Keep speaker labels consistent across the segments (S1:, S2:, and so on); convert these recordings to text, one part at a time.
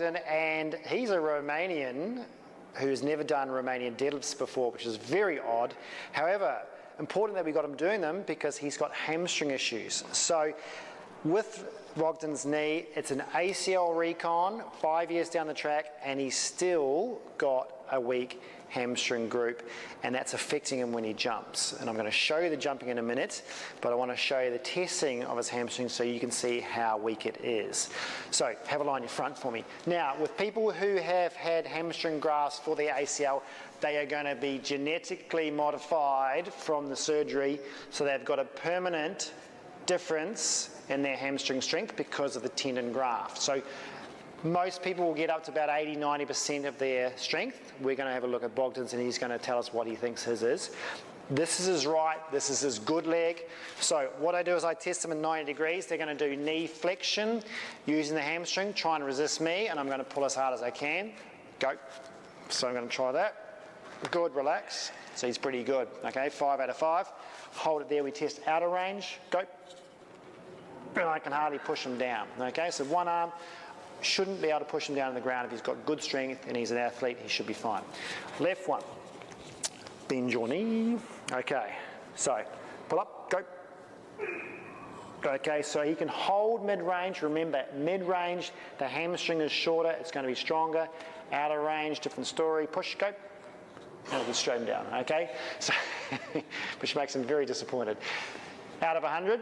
S1: Bogdan, and he's a Romanian who's never done Romanian deadlifts before, which is very odd. However, important that we got him doing them because he's got hamstring issues. So with Bogdan's knee, it's an ACL recon, 5 years down the track, and he's still got a weak hamstring group, and that's affecting him when he jumps. And I'm going to show you the jumping in a minute, but I want to show you the testing of his hamstring so you can see how weak it is. So have a line in your front for me. Now, with people who have had hamstring grafts for their ACL, they are going to be genetically modified from the surgery, so they've got a permanent difference in their hamstring strength because of the tendon graft. So most people will get up to about 80–90% of their strength. We're going to have a look at Bogdan's, and he's going to tell us what he thinks his is. This is his right, this is his good leg. So what I do is I test them in 90 degrees. They're going to do knee flexion using the hamstring, try and resist me, and I'm going to pull as hard as I can. Go. So I'm going to try that. Good, relax. So he's pretty good. Okay, 5 out of 5. Hold it there, we test outer range. Go. And I can hardly push him down. Okay, so one arm. Shouldn't be able to push him down to the ground. If he's got good strength and he's an athlete, he should be fine. Left one. Bend your knee. Okay, so pull up, go. Okay, so he can hold mid-range. Remember, mid-range, the hamstring is shorter, it's going to be stronger. Outer range, different story. Push, go. And it'll be straight down, okay? So, which makes him very disappointed. Out of 100?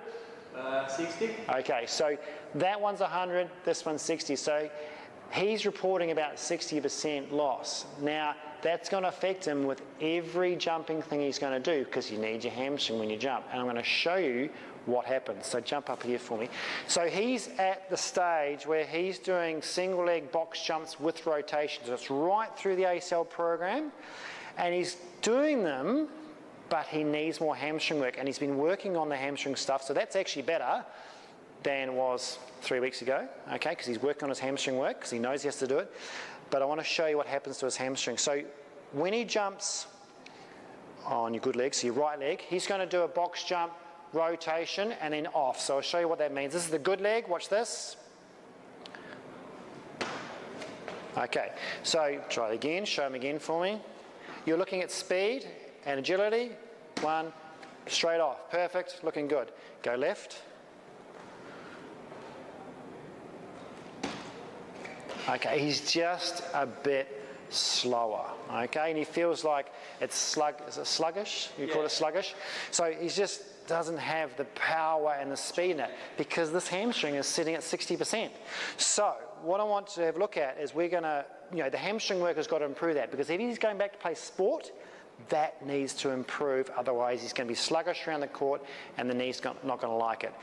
S2: 60.
S1: Okay, so that one's 100, this one's 60. So he's reporting about 60% loss. Now, that's going to affect him with every jumping thing he's going to do because you need your hamstring when you jump. And I'm going to show you what happens. So jump up here for me. So he's at the stage where he's doing single leg box jumps with rotation. So it's right through the ACL program. And he's doing them, but he needs more hamstring work, and he's been working on the hamstring stuff, so that's actually better than was 3 weeks ago, okay, because he's working on his hamstring work, because he knows he has to do it. But I want to show you what happens to his hamstring. So when he jumps on your good leg, so your right leg, he's going to do a box jump, rotation, and then off. So I'll show you what that means. This is the good leg, watch this. Okay, so try it again, show him again for me. You're looking at speed and agility. One, straight off, perfect, looking good. Go left. Okay, he's just a bit slower, okay, and he feels like it's is it sluggish? You call it sluggish? So he just doesn't have the power and the speed in it because this hamstring is sitting at 60%. So what I want to have a look at is we're going to, the hamstring work has got to improve that, because if he's going back to play sport, that needs to improve, otherwise he's going to be sluggish around the court and the knee's not going to like it.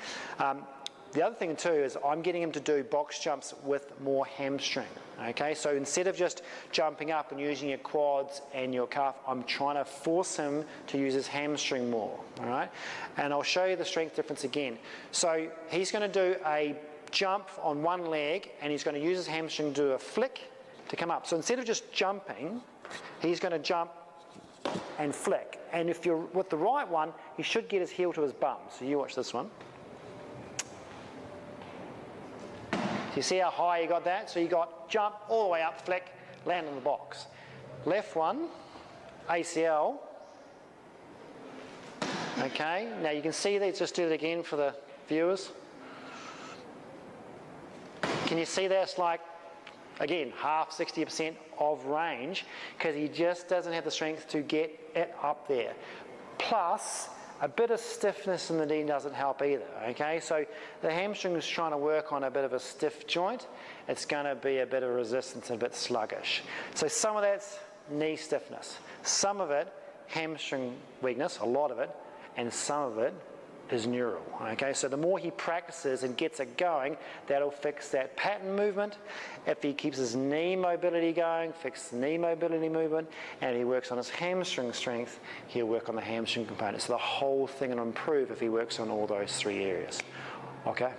S1: The other thing too is I'm getting him to do box jumps with more hamstring, okay? So instead of just jumping up and using your quads and your calf, I'm trying to force him to use his hamstring more, all right? And I'll show you the strength difference again. So he's going to do a jump on one leg, and he's going to use his hamstring to do a flick to come up. So instead of just jumping, he's going to jump and flick. And if you're with the right one, he should get his heel to his bum. So you watch this one. So you see how high you got that? So you got jump all the way up, flick, land on the box. Left one, ACL. Okay, now you can see that. Just do it again for the viewers. Can you see that's like, again, half, 60% of range, because he just doesn't have the strength to get it up there. Plus, a bit of stiffness in the knee doesn't help either, okay? So the hamstring is trying to work on a bit of a stiff joint. It's going to be a bit of resistance and a bit sluggish. So some of that's knee stiffness. Some of it, hamstring weakness, a lot of it, and some of it is neural, okay? So the more he practices and gets it going, that'll fix that pattern movement. If he keeps his knee mobility going, fix the knee mobility movement, and he works on his hamstring strength, he'll work on the hamstring component. So the whole thing will improve if he works on all those three areas, okay?